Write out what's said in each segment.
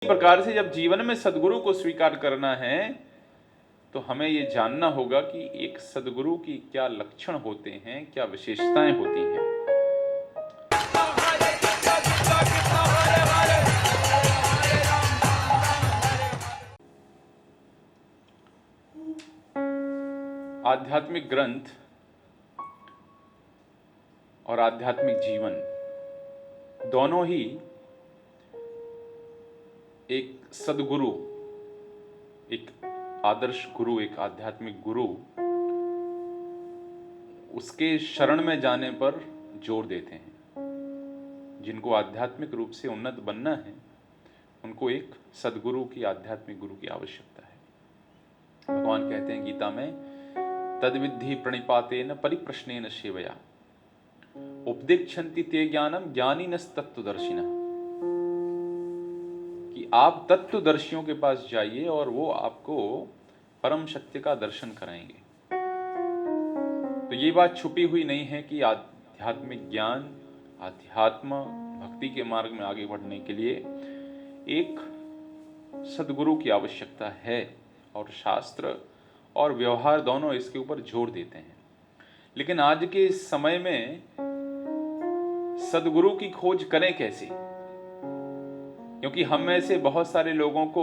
इस प्रकार से जब जीवन में सद्गुरु को स्वीकार करना है तो हमें ये जानना होगा कि एक सद्गुरु की क्या लक्षण होते हैं, क्या विशेषताएं होती हैं। आध्यात्मिक ग्रंथ और आध्यात्मिक जीवन दोनों ही एक सद्गुरु, एक आदर्श गुरु, एक आध्यात्मिक गुरु, उसके शरण में जाने पर जोर देते हैं। जिनको आध्यात्मिक रूप से उन्नत बनना है उनको एक सद्गुरु की, आध्यात्मिक गुरु की आवश्यकता है। भगवान कहते हैं गीता में, तद्विद्धि प्रणिपातेन परिप्रश्नेन सेवया उपदिक्षन्ति ते ज्ञानम ज्ञानिनस्तत्त्वदर्शिनः, कि आप तत्वदर्शियों के पास जाइए और वो आपको परम सत्य का दर्शन कराएंगे। तो ये बात छुपी हुई नहीं है कि आध्यात्मिक ज्ञान, अध्यात्म भक्ति के मार्ग में आगे बढ़ने के लिए एक सद्गुरु की आवश्यकता है, और शास्त्र और व्यवहार दोनों इसके ऊपर जोर देते हैं। लेकिन आज के समय में सद्गुरु की खोज करें कैसे? क्योंकि हम में से बहुत सारे लोगों को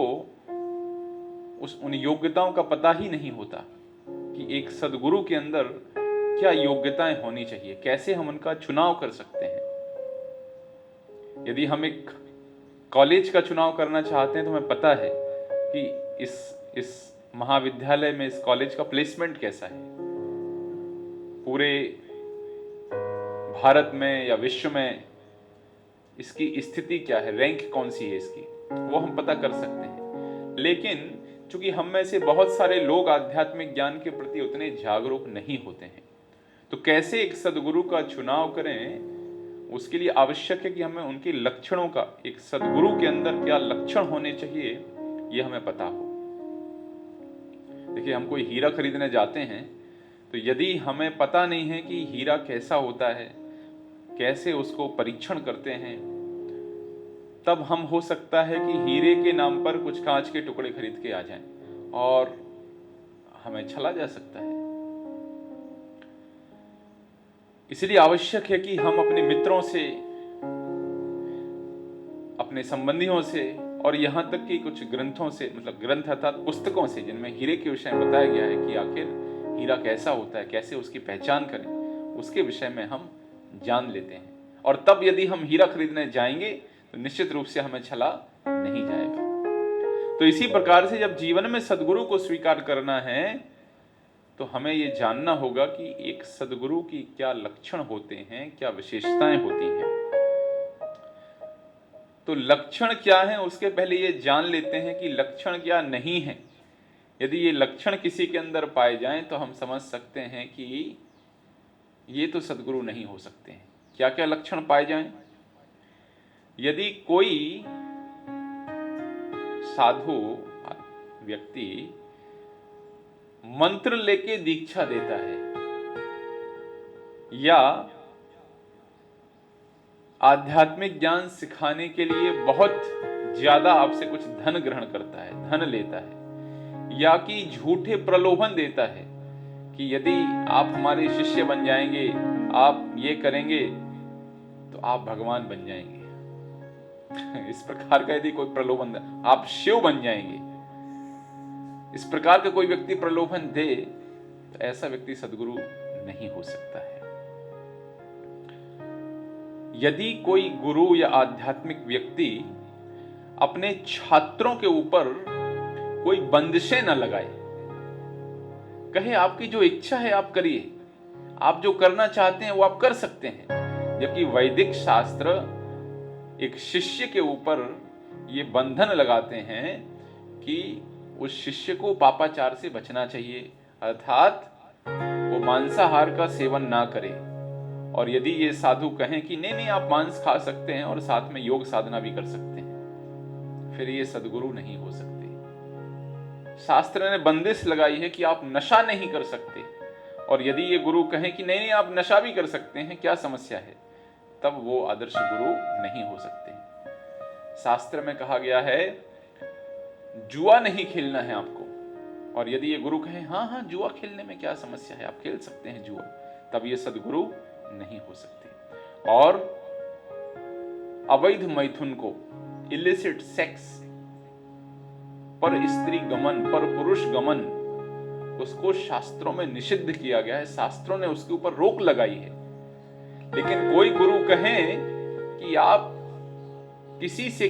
उन योग्यताओं का पता ही नहीं होता कि एक सद्गुरु के अंदर क्या योग्यताएं होनी चाहिए, कैसे हम उनका चुनाव कर सकते हैं। यदि हम एक कॉलेज का चुनाव करना चाहते हैं तो हमें पता है कि इस महाविद्यालय में, इस कॉलेज का प्लेसमेंट कैसा है, पूरे भारत में या विश्व में इसकी स्थिति क्या है, रैंक कौन सी है इसकी, वो हम पता कर सकते हैं। लेकिन चूंकि हम में से बहुत सारे लोग आध्यात्मिक ज्ञान के प्रति उतने जागरूक नहीं होते हैं, तो कैसे एक सद्गुरु का चुनाव करें, उसके लिए आवश्यक है कि हमें उनके लक्षणों का, एक सद्गुरु के अंदर क्या लक्षण होने चाहिए ये हमें पता हो। देखिए, हम कोई हीरा खरीदने जाते हैं तो यदि हमें पता नहीं है कि हीरा कैसा होता है, कैसे उसको परीक्षण करते हैं, तब हम हो सकता है कि हीरे के नाम पर कुछ कांच के टुकड़े खरीद के आ जाएं और हमें छला जा सकता है। इसलिए आवश्यक है कि हम अपने मित्रों से, अपने संबंधियों से, और यहां तक कि कुछ ग्रंथों से, मतलब ग्रंथ अर्थात पुस्तकों से जिनमें हीरे के विषय में बताया गया है कि आखिर हीरा कैसा होता है, कैसे उसकी पहचान करें, उसके विषय में हम जान लेते हैं। और तब यदि हम हीरा खरीदने जाएंगे तो निश्चित रूप से हमें छला नहीं जाएगा। तो इसी प्रकार से जब जीवन में सद्गुरु को स्वीकार करना है तो हमें यह जानना होगा कि एक सद्गुरु की क्या लक्षण होते हैं, क्या विशेषताएं होती हैं। तो लक्षण क्या है, उसके पहले ये जान लेते हैं कि लक्षण क्या नहीं है। यदि ये लक्षण किसी के अंदर पाए जाएं तो हम समझ सकते हैं कि ये तो सद्गुरु नहीं हो सकते हैं। क्या क्या लक्षण पाए जाएं? यदि कोई साधु व्यक्ति मंत्र लेके दीक्षा देता है या आध्यात्मिक ज्ञान सिखाने के लिए बहुत ज्यादा आपसे कुछ धन ग्रहण करता है, धन लेता है, या कि झूठे प्रलोभन देता है कि यदि आप हमारे शिष्य बन जाएंगे, आप ये करेंगे तो आप भगवान बन जाएंगे इस प्रकार का यदि कोई प्रलोभन दे, आप शिव बन जाएंगे, इस प्रकार का कोई व्यक्ति प्रलोभन दे तो ऐसा व्यक्ति सद्गुरु नहीं हो सकता है। यदि कोई गुरु या आध्यात्मिक व्यक्ति अपने छात्रों के ऊपर कोई बंदिशें न लगाए, कहे आपकी जो इच्छा है आप करिए, आप जो करना चाहते हैं वो आप कर सकते हैं, जबकि वैदिक शास्त्र एक शिष्य के ऊपर ये बंधन लगाते हैं कि उस शिष्य को पापाचार से बचना चाहिए, अर्थात वो मांसाहार का सेवन ना करे। और यदि ये साधु कहें कि नहीं नहीं आप मांस खा सकते हैं और साथ में योग साधना भी कर सकते हैं, फिर ये सद्गुरु नहीं हो सकते। शास्त्र ने बंदिश लगाई है कि आप नशा नहीं कर सकते, और यदि ये गुरु कहें कि नहीं नहीं आप नशा भी कर सकते हैं, क्या समस्या है, तब वो आदर्श गुरु नहीं हो सकते। शास्त्र में कहा गया है जुआ नहीं खेलना है आपको, और यदि ये गुरु कहे हाँ हाँ जुआ खेलने में क्या समस्या है, आप खेल सकते हैं जुआ, तब ये सदगुरु नहीं हो सकते। और अवैध मैथुन को, इलिसिट सेक्स, पर स्त्री गमन, पर पुरुष गमन, उसको शास्त्रों में निषिद्ध किया गया है, शास्त्रों ने उसके ऊपर रोक लगाई है। लेकिन कोई गुरु कहें कि आप किसी से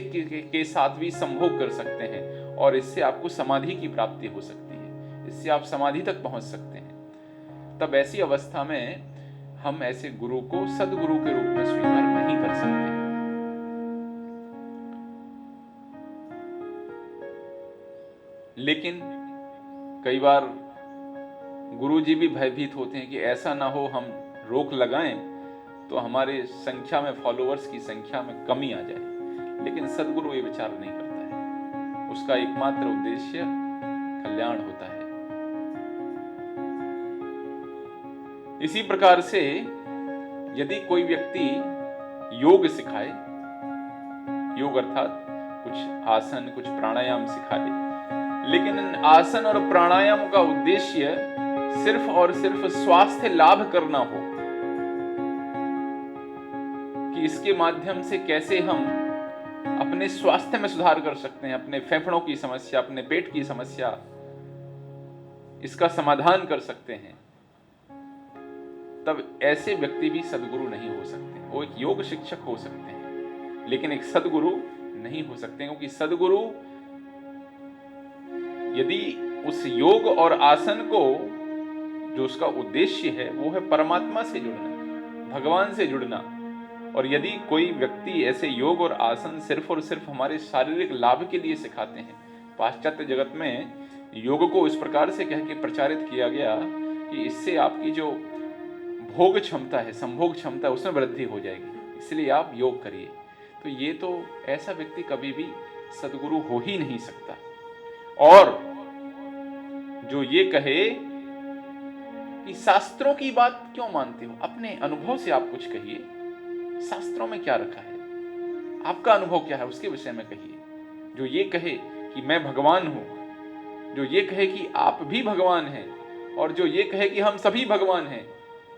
के साथ भी संभोग कर सकते हैं और इससे आपको समाधि की प्राप्ति हो सकती है, इससे आप समाधि तक पहुंच सकते हैं, तब ऐसी अवस्था में हम ऐसे गुरु को सदगुरु के रूप में स्वीकार नहीं कर सकते। लेकिन कई बार गुरुजी भी भयभीत होते हैं कि ऐसा ना हो हम रोक लगाएं तो हमारे संख्या में, फॉलोअर्स की संख्या में कमी आ जाए। लेकिन सदगुरु ये विचार नहीं करता है, उसका एकमात्र उद्देश्य कल्याण होता है। इसी प्रकार से यदि कोई व्यक्ति योग सिखाए, योग अर्थात कुछ आसन, कुछ प्राणायाम सिखाए, लेकिन इन आसन और प्राणायाम का उद्देश्य सिर्फ और सिर्फ स्वास्थ्य लाभ करना हो, कि इसके माध्यम से कैसे हम अपने स्वास्थ्य में सुधार कर सकते हैं, अपने फेफड़ों की समस्या, अपने पेट की समस्या, इसका समाधान कर सकते हैं, तब ऐसे व्यक्ति भी सदगुरु नहीं हो सकते। वो एक योग शिक्षक हो सकते हैं लेकिन एक सदगुरु नहीं हो सकते, क्योंकि सदगुरु यदि उस योग और आसन को, जो उसका उद्देश्य है वो है परमात्मा से जुड़ना, भगवान से जुड़ना, और यदि कोई व्यक्ति ऐसे योग और आसन सिर्फ और सिर्फ हमारे शारीरिक लाभ के लिए सिखाते हैं, पाश्चात्य जगत में योग को इस प्रकार से कह के प्रचारित किया गया कि इससे आपकी जो भोग क्षमता है, संभोग क्षमता है, उसमें वृद्धि हो जाएगी, इसलिए आप योग करिए, तो ये तो ऐसा व्यक्ति कभी भी सदगुरु हो ही नहीं सकता। और जो ये कहे कि शास्त्रों की बात क्यों मानते हो, अपने अनुभव से आप कुछ कहिए, शास्त्रों में क्या रखा है, आपका अनुभव क्या है उसके विषय में कहिए। जो ये कहे कि मैं भगवान हूं, जो ये कहे कि आप भी भगवान हैं, और जो ये कहे कि हम सभी भगवान हैं,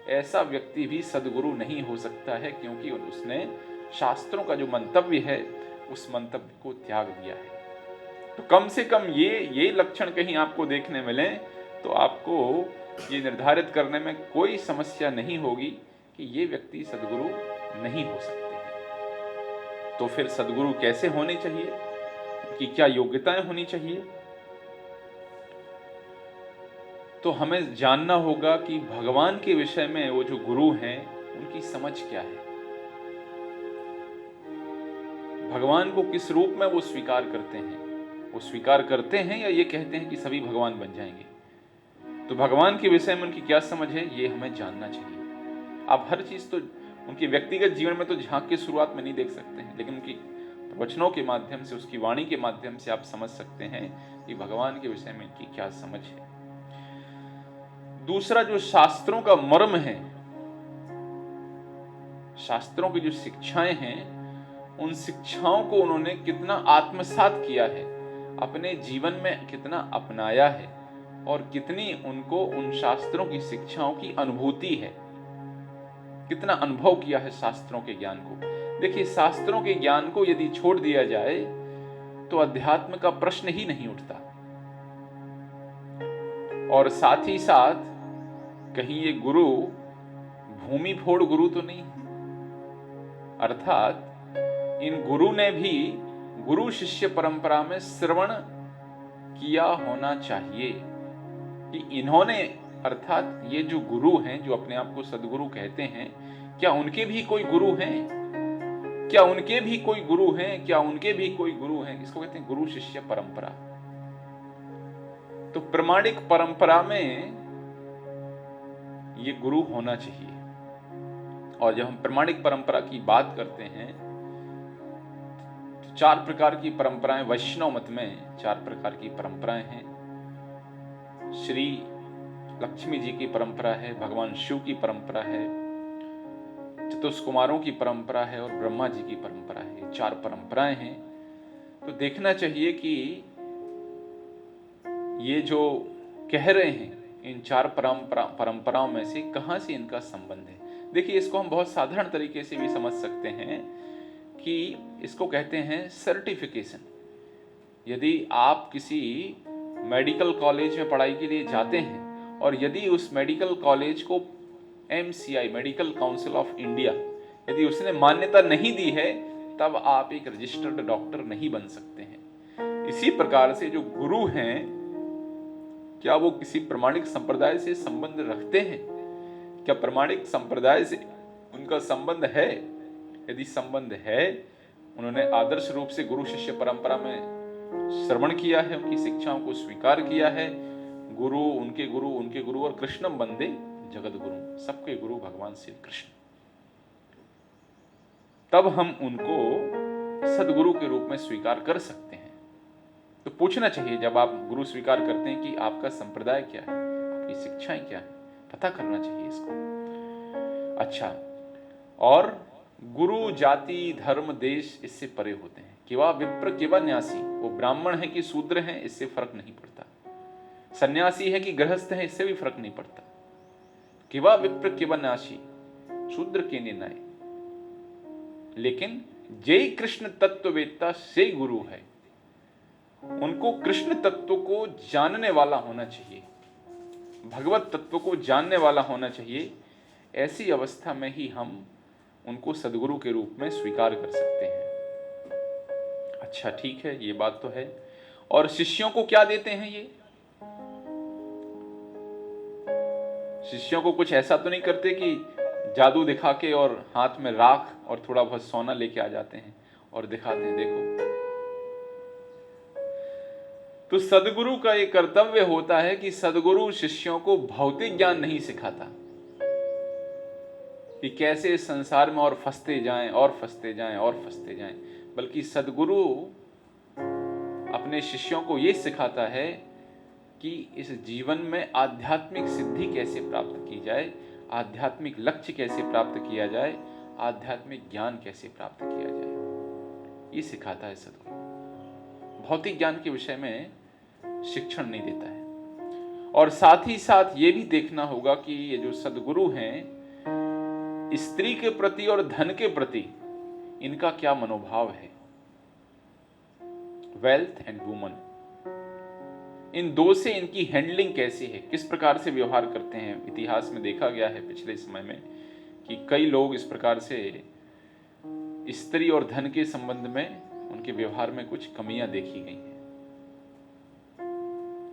ऐसा व्यक्ति भी सदगुरु नहीं हो सकता है, क्योंकि उसने शास्त्रों का जो मंतव्य है उस मंतव्य को त्याग दिया है। तो कम से कम ये लक्षण कहीं आपको देखने मिले तो आपको ये निर्धारित करने में कोई समस्या नहीं होगी कि ये व्यक्ति सदगुरु नहीं हो सकते हैं। तो फिर सदगुरु कैसे होने चाहिए, उनकी क्या योग्यताएं होनी चाहिए? तो हमें जानना होगा कि भगवान के विषय में वो जो गुरु हैं उनकी समझ क्या है, भगवान को किस रूप में वो स्वीकार करते हैं, वो स्वीकार करते हैं या ये कहते हैं कि सभी भगवान बन जाएंगे। तो भगवान के विषय में उनकी क्या समझ है ये हमें जानना चाहिए। आप हर चीज तो उनके व्यक्तिगत जीवन में तो झांक के शुरुआत में नहीं देख सकते हैं, लेकिन उनकी प्रवचनों के माध्यम से, उसकी वाणी के माध्यम से आप समझ सकते हैं कि भगवान के विषय में इनकी क्या समझ है। दूसरा जो शास्त्रों का मर्म है, शास्त्रों की जो शिक्षाएं हैं, उन शिक्षाओं को उन्होंने कितना आत्मसात किया है, अपने जीवन में कितना अपनाया है, और कितनी उनको उन शास्त्रों की शिक्षाओं की अनुभूति है, कितना अनुभव किया है शास्त्रों के ज्ञान को। देखिए, शास्त्रों के ज्ञान को यदि छोड़ दिया जाए तो अध्यात्म का प्रश्न ही नहीं उठता। और साथ ही साथ कहीं ये गुरु भूमि फोड़ गुरु तो नहीं है, अर्थात इन गुरु ने भी गुरु शिष्य परंपरा में श्रवण किया होना चाहिए कि इन्होंने, अर्थात ये जो गुरु हैं, जो अपने आप को सदगुरु कहते हैं, क्या उनके भी कोई गुरु हैं, क्या उनके भी कोई गुरु हैं, क्या उनके भी कोई गुरु हैं। इसको कहते हैं गुरु शिष्य परंपरा। तो प्रमाणिक परंपरा में ये गुरु होना चाहिए। और जब हम प्रमाणिक परंपरा की बात करते हैं तो 4 प्रकार की परंपराएं, वैष्णव मत में 4 प्रकार की परंपराएं हैं। श्री लक्ष्मी जी की परंपरा है, भगवान शिव की परंपरा है, चतुष्कुमारों की परंपरा है और ब्रह्मा जी की परंपरा है। 4 परंपराएं हैं। तो देखना चाहिए कि ये जो कह रहे हैं इन चार परंपराओं में से कहाँ से इनका संबंध है? देखिए, इसको हम बहुत साधारण तरीके से भी समझ सकते हैं कि इसको कहते हैं सर्टिफिकेशन। यदि आप किसी मेडिकल कॉलेज में पढ़ाई के लिए जाते हैं और यदि उस मेडिकल कॉलेज को MCI, medical council of India, यदि उसने मान्यता नहीं दी है, तब आप एक रजिस्टर्ड डॉक्टर नहीं बन सकते हैं। इसी प्रकार से जो गुरु हैं, क्या वो किसी प्रमाणिक संप्रदाय से संबंध रखते हैं? क्या प्रमाणिक संप्रदाय से उनका संबंध है? यदि संबंध है, उन्होंने आदर्श रूप से गुरु शिष्य परंपरा में श्रवण किया है, उनकी शिक्षाओं को स्वीकार किया है, गुरु उनके गुरु और कृष्णम वंदे जगत गुरु, सबके गुरु भगवान श्री कृष्ण, तब हम उनको सदगुरु के रूप में स्वीकार कर सकते हैं। तो पूछना चाहिए जब आप गुरु स्वीकार करते हैं कि आपका संप्रदाय क्या है, आपकी शिक्षाएं क्या है, पता करना चाहिए इसको। अच्छा, और गुरु जाति धर्म देश इससे परे होते हैं। केवा विप्र केवा न्यासी, वो ब्राह्मण है कि शूद्र है, इससे फर्क नहीं पड़ता। सन्यासी है कि गृहस्थ है, इससे भी फर्क नहीं पड़ता। केवा विप्र केवा न्यासी, शूद्र के निर्णय, लेकिन जय कृष्ण तत्ववेत्ता से गुरु है। उनको कृष्ण तत्व को जानने वाला होना चाहिए, भगवत तत्व को जानने वाला होना चाहिए। ऐसी अवस्था में ही हम उनको सदगुरु के रूप में स्वीकार कर सकते हैं। अच्छा, ठीक है, ये बात तो है। और शिष्यों को क्या देते हैं ये? शिष्यों को कुछ ऐसा तो नहीं करते कि जादू दिखा के और हाथ में राख और थोड़ा बहुत सोना लेके आ जाते हैं और दिखाते हैं, देखो। तो सदगुरु का एक कर्तव्य होता है कि सदगुरु शिष्यों को भौतिक ज्ञान नहीं सिखाता कि कैसे संसार में और फंसते जाएं और फंसते जाएं और फंसते जाएं, बल्कि सदगुरु अपने शिष्यों को यह सिखाता है कि इस जीवन में आध्यात्मिक सिद्धि कैसे प्राप्त की जाए, आध्यात्मिक लक्ष्य कैसे प्राप्त किया जाए, आध्यात्मिक ज्ञान कैसे प्राप्त किया जाए, ये सिखाता है सदगुरु। भौतिक ज्ञान के विषय में शिक्षण नहीं देता है। और साथ ही साथ ये भी देखना होगा कि ये जो सदगुरु हैं, स्त्री के प्रति और धन के प्रति इनका क्या मनोभाव है। वेल्थ एंड वुमन, इन दो से इनकी हैंडलिंग कैसी है, किस प्रकार से व्यवहार करते हैं। इतिहास में देखा गया है पिछले समय में कि कई लोग इस प्रकार से स्त्री और धन के संबंध में उनके व्यवहार में कुछ कमियां देखी गई हैं।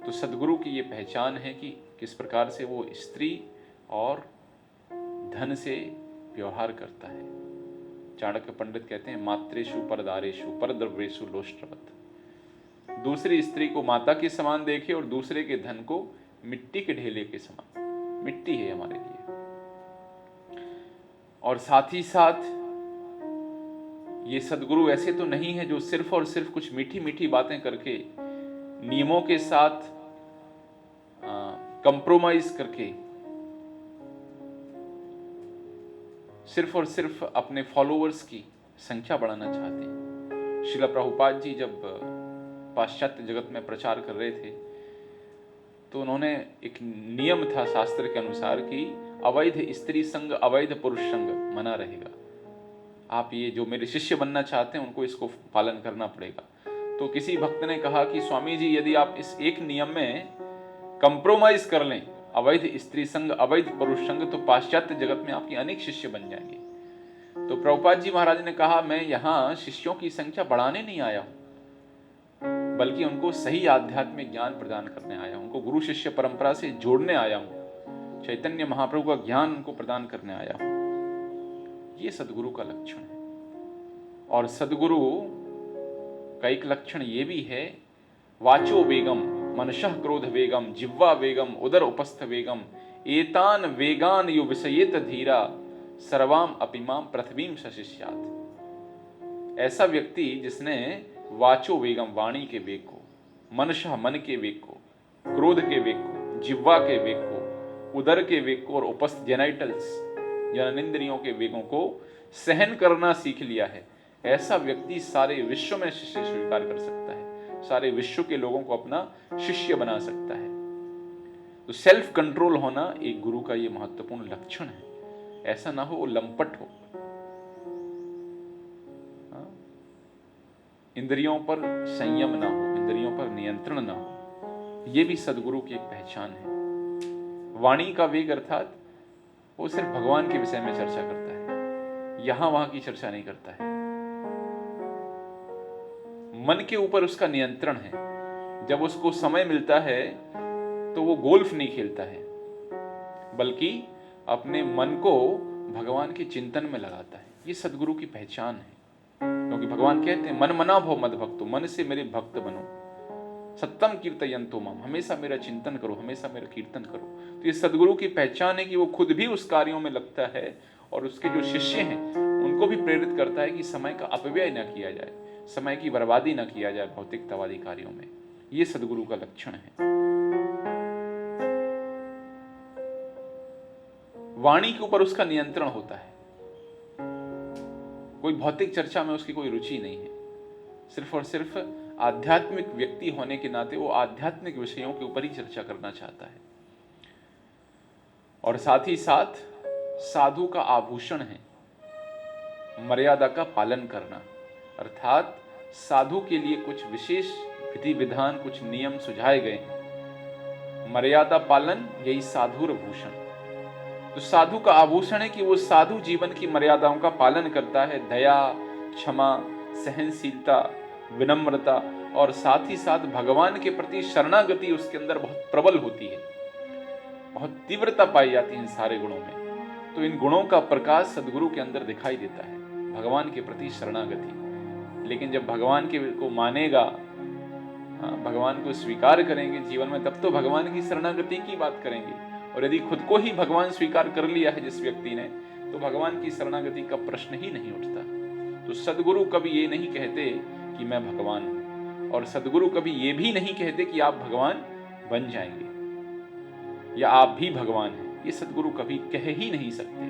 तो सदगुरु की ये पहचान है कि किस प्रकार से वो स्त्री और धन से व्यवहार करता है। चाणक्य पंडित कहते हैं, मात्रेषु परदारेषु परद्रव्येषु लोष्ट्रवत्। दूसरी स्त्री को माता के समान देखे और दूसरे के धन को मिट्टी के ढेले के समान। मिट्टी है हमारे लिए। और साथ ही साथ ये सदगुरु ऐसे तो नहीं है जो सिर्फ और सिर्फ कुछ मीठी मीठी बातें करके, नियमों के साथ कंप्रोमाइज करके सिर्फ और सिर्फ अपने फॉलोअर्स की संख्या बढ़ाना चाहते हैं। श्रील प्रभुपाद जी जब पाश्चात्य जगत में प्रचार कर रहे थे तो उन्होंने एक नियम था शास्त्र के अनुसार कि अवैध स्त्री संग अवैध पुरुष संग मना रहेगा। आप ये जो मेरे शिष्य बनना चाहते हैं उनको इसको पालन करना पड़ेगा। तो किसी भक्त ने कहा कि स्वामी जी, यदि आप इस एक नियम में कंप्रोमाइज कर लें, अवैध स्त्री संग अवैध पुरुष संग, तो पाश्चात्य जगत में आपके अनेक शिष्य बन जाएंगे। तो प्रभुपाद जी महाराज ने कहा, मैं यहाँ शिष्यों की संख्या बढ़ाने नहीं आया हूं, बल्कि उनको सही आध्यात्मिक ज्ञान प्रदान करने आया हूं, उनको गुरु शिष्य परंपरा से जोड़ने आया हूं, चैतन्य महाप्रभु का ज्ञान उनको प्रदान करने आया हूं। ये सदगुरु का लक्षण है। और सदगुरु का एक लक्षण ये भी है, वाचो वेगम मनशः क्रोध वेगम जिह्वा वेगम उदर उपस्थ वेगम एतान वेगान यो विषयेत धीरा सर्वाम अपिमाम पृथ्वीम सशिष्यात्। ऐसा व्यक्ति जिसने वाचो वेगम वाणी के वेग को, मनशः मन के वेग को, क्रोध के वेग को, जिह्वा के वेग को, उदर के वेग को और उपस्थ जेनाइटल्स जननेंद्रियों के वेगों को सहन करना सीख लिया है, ऐसा व्यक्ति सारे विश्व में शिष्य स्वीकार कर सकता है। सारे विश्व के लोगों को अपना शिष्य बना सकता है। तो सेल्फ कंट्रोल होना एक गुरु का ये महत्वपूर्ण लक्षण है। ऐसा ना हो वो लंपट हो, इंद्रियों पर संयम ना हो, इंद्रियों पर नियंत्रण ना हो। ये भी सदगुरु की एक पहचान है। वाणी का वेग अर्थात वो सिर्फ भगवान के विषय में चर्चा करता है, यहां वहां की चर्चा नहीं करता है। मन के ऊपर उसका नियंत्रण है। जब उसको समय मिलता है तो वो गोल्फ नहीं खेलता है, बल्कि अपने मन को भगवान के चिंतन में लगाता है। ये सदगुरु की पहचान है, क्योंकि भगवान कहते हैं मन मना भव मद भक्तो, मन से मेरे भक्त बनो, सत्यम कीर्तयन्तो माम, हमेशा मेरा चिंतन करो, हमेशा मेरा कीर्तन करो। तो ये सदगुरु की पहचान है कि वो खुद भी उस कार्यों में लगता है और उसके जो शिष्य हैं उनको भी प्रेरित करता है कि समय का अपव्यय न किया जाए, समय की बर्बादी न किया जाए भौतिकतावादी कार्यों में। ये सदगुरु का लक्षण है। वाणी के ऊपर उसका नियंत्रण होता है। कोई भौतिक चर्चा में उसकी कोई रुचि नहीं है। सिर्फ और सिर्फ आध्यात्मिक व्यक्ति होने के नाते वो आध्यात्मिक विषयों के ऊपर ही चर्चा करना चाहता है। और साथ ही साथ साधु का आभूषण है मर्यादा का पालन करना, अर्थात साधु के लिए कुछ विशेष विधि विधान, कुछ नियम सुझाए गए हैं। मर्यादा पालन यही साधुर भूषण। तो साधु का आभूषण है कि वो साधु जीवन की मर्यादाओं का पालन करता है। दया, क्षमा, सहनशीलता, विनम्रता और साथ ही साथ भगवान के प्रति शरणागति उसके अंदर बहुत प्रबल होती है, बहुत तीव्रता पाई जाती है इन सारे गुणों में। तो इन गुणों का प्रकाश सदगुरु के अंदर दिखाई देता है, भगवान के प्रति शरणागति। लेकिन जब भगवान के को मानेगा, भगवान को स्वीकार करेंगे जीवन में, तब तो भगवान की शरणागति की बात करेंगे। और यदि खुद को ही भगवान स्वीकार कर लिया है जिस व्यक्ति ने, तो भगवान की शरणागति का प्रश्न ही नहीं उठता। तो सदगुरु कभी ये नहीं कहते कि मैं भगवान हूं, और सदगुरु कभी ये भी नहीं कहते कि आप भगवान बन जाएंगे या आप भी भगवान हैं। ये सदगुरु कभी कह ही नहीं सकते।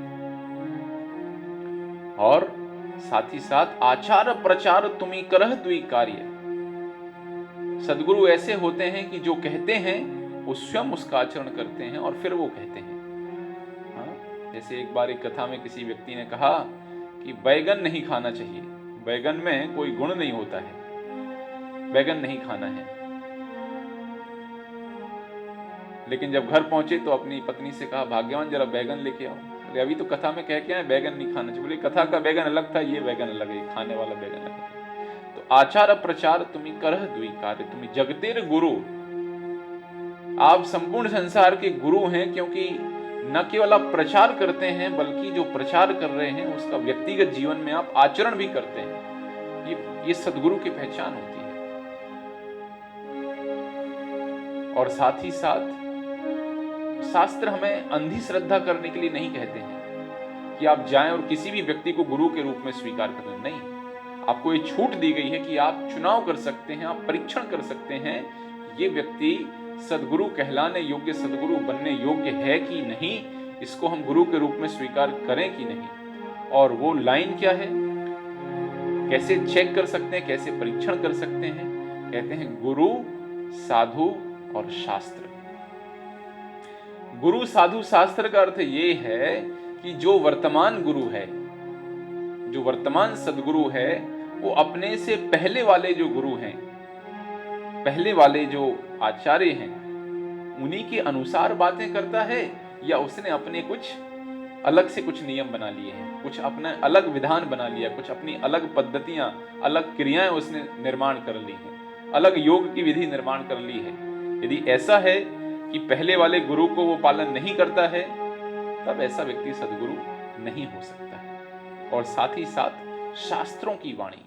और साथ ही साथ आचार प्रचार तुम्ही करह द्वि कार्य। सदगुरु ऐसे होते हैं कि जो कहते हैं वो स्वयं उसका आचरण करते हैं और फिर वो कहते हैं। जैसे एक बार एक कथा में किसी व्यक्ति ने कहा कि बैगन नहीं खाना चाहिए, बैगन में कोई गुण नहीं होता है, बैगन नहीं खाना है। लेकिन जब घर पहुंचे तो अपनी पत्नी से कहा, भाग्यवान जरा बैगन लेके आओ। बोले अभी तो कथा में कह के आए बैगन नहीं खाना चाहिए। बोले कथा का बैगन अलग था, ये बैगन अलग है, खाने वाला बैगन अलग है। तो आचार प्रचार तुम्ही करह द्वि कार्य, तुम्ही जगतेर गुरु। आप संपूर्ण संसार के गुरु हैं, क्योंकि न केवल आप प्रचार करते हैं बल्कि जो प्रचार कर रहे हैं उसका व्यक्तिगत जीवन में आप आचरण भी करते हैं। ये सदगुरु की पहचान होती है। और साथ ही साथ शास्त्र हमें अंधी श्रद्धा करने के लिए नहीं कहते हैं कि आप जाएं और किसी भी व्यक्ति को गुरु के रूप में स्वीकार कर लें। नहीं, आपको ये छूट दी गई है कि आप चुनाव कर सकते हैं, आप परीक्षण कर सकते हैं ये व्यक्ति सदगुरु कहलाने योग्य, सदगुरु बनने योग्य है कि नहीं, इसको हम गुरु के रूप में स्वीकार करें कि नहीं। और वो लाइन क्या है, कैसे चेक कर सकते हैं, कैसे परीक्षण कर सकते हैं? कहते हैं गुरु, साधु और शास्त्र। गुरु, साधु, शास्त्र का अर्थ ये है कि जो वर्तमान गुरु है, जो वर्तमान सदगुरु है, वो अपने से पहले वाले जो गुरु हैं, पहले वाले जो आचार्य हैं, उन्हीं के अनुसार बातें करता है, या उसने अपने कुछ अलग से कुछ नियम बना लिए हैं, कुछ अपना अलग विधान बना लिया, कुछ अपनी अलग पद्धतियां, अलग क्रियाएं उसने निर्माण कर ली हैं, अलग योग की विधि निर्माण कर ली है। यदि ऐसा है कि पहले वाले गुरु को वो पालन नहीं करता है, तब ऐसा व्यक्ति सदगुरु नहीं हो सकता है। और साथ ही साथ शास्त्रों की वाणी,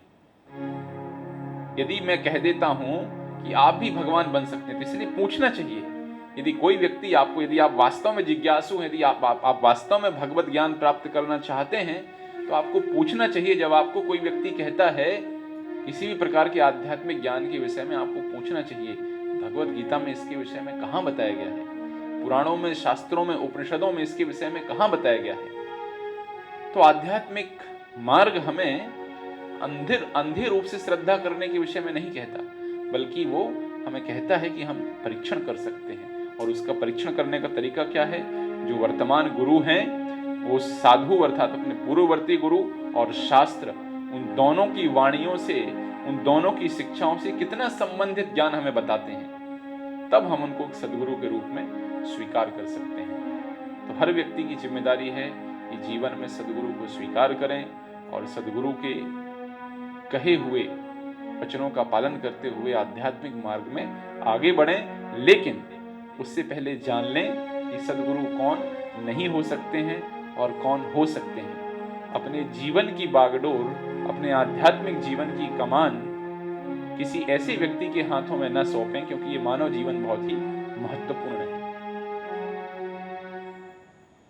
यदि मैं कह देता हूं कि आप भी भगवान बन सकते हैं, तो इसलिए पूछना चाहिए। यदि कोई व्यक्ति आपको, यदि आप वास्तव में जिज्ञासु हैं, यदि आप वास्तव में भगवत ज्ञान प्राप्त करना चाहते हैं, तो आपको पूछना चाहिए। जब आपको कोई व्यक्ति कहता है किसी भी प्रकार के आध्यात्मिक ज्ञान के विषय में, आपको पूछना चाहिए भगवत गीता में इसके विषय में कहाँ बताया गया है, पुराणों में, शास्त्रों में, उपनिषदों में इसके विषय में कहाँ बताया गया है। तो आध्यात्मिक मार्ग हमें अंधे रूप से श्रद्धा करने के विषय में नहीं कहता, बल्कि वो हमें कहता है कि हम परीक्षण कर सकते हैं। और उसका परीक्षण करने का तरीका क्या है? जो वर्तमान गुरु हैं वो साधु अर्थात अपने पूर्ववर्ती गुरु और शास्त्र, उन दोनों की वाणियों से, उन दोनों की शिक्षाओं से कितना संबंधित ज्ञान हमें बताते हैं, तब हम उनको सदगुरु के रूप में स्वीकार कर सकते हैं। तो हर व्यक्ति की जिम्मेदारी है कि जीवन में सदगुरु को स्वीकार करें और सदगुरु के कहे हुए वचनों का पालन करते हुए आध्यात्मिक मार्ग में आगे बढ़ें। लेकिन उससे पहले जान लें कि सदगुरु कौन नहीं हो सकते हैं और कौन हो सकते हैं। अपने जीवन की बागडोर, अपने आध्यात्मिक जीवन की कमान किसी ऐसे व्यक्ति के हाथों में न सौंपें, क्योंकि ये मानव जीवन बहुत ही महत्वपूर्ण है।